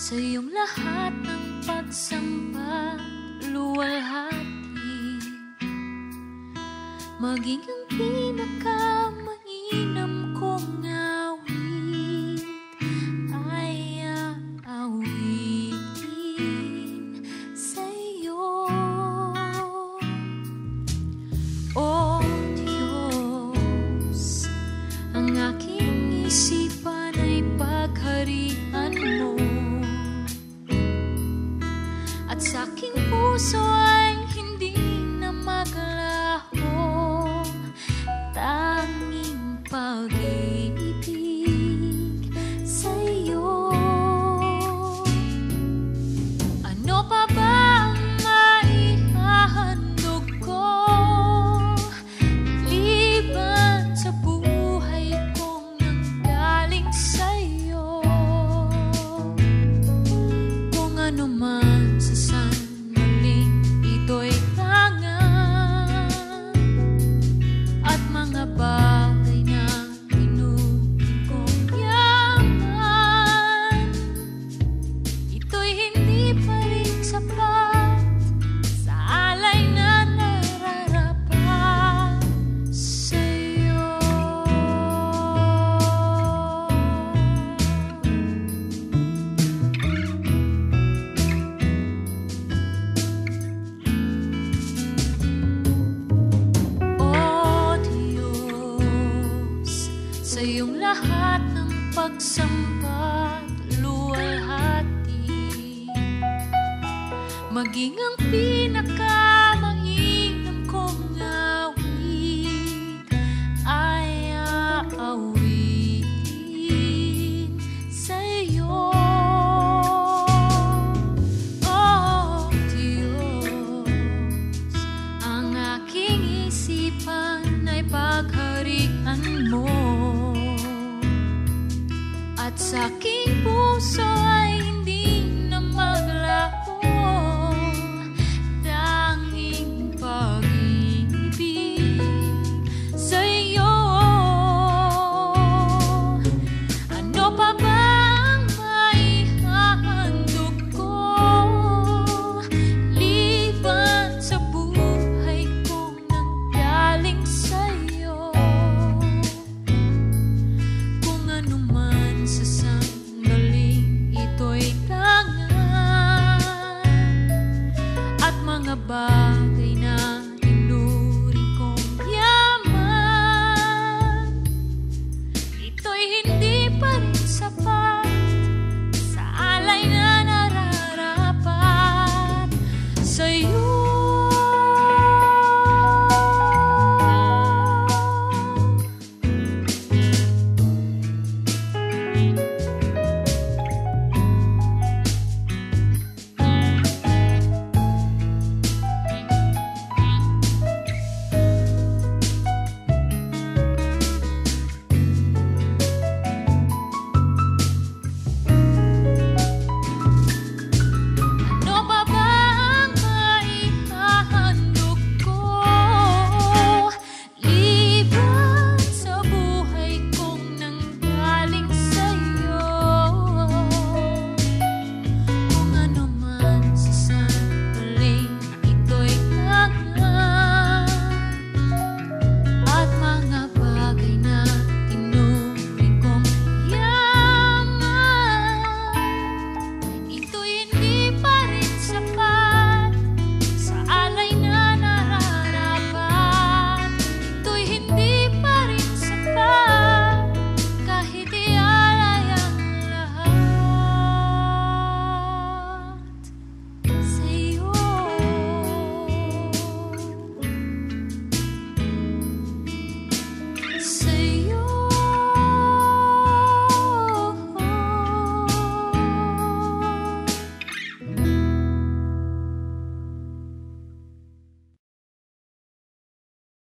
sa iyong lahat ng pagsamba, luwalhati, maging ang pinakamainam kong awit ay aawitin sa iyo. O Diyos, ang aking isipan ay pagharian mo, at sa aking puso ay hindi na maglaho, tanging pag-ibig sa iyo. Ano pa ba ang maihahandog ko liban sa buhay kong nanggaling sa iyo? Kung ano man sa sandaling ito'y tangan at mga bagay na inubig kong yaman, ito'y hindi pa rin sapat sa alay na nararapat sa iyo. O Diyos, sa iyong lahat ng pagsamba, luwalhati, maging ang pinakamainam kong awit ay aawitin sa iyo. O Diyos, ang aking isipan ay pagharian mo, at sa aking puso ay hindi na maglaho, tanging pag-ibig sa iyo. Ano pa ba ang maihahandog ko liban sa buhay kong nanggaling sa iyo? Kung ano man sa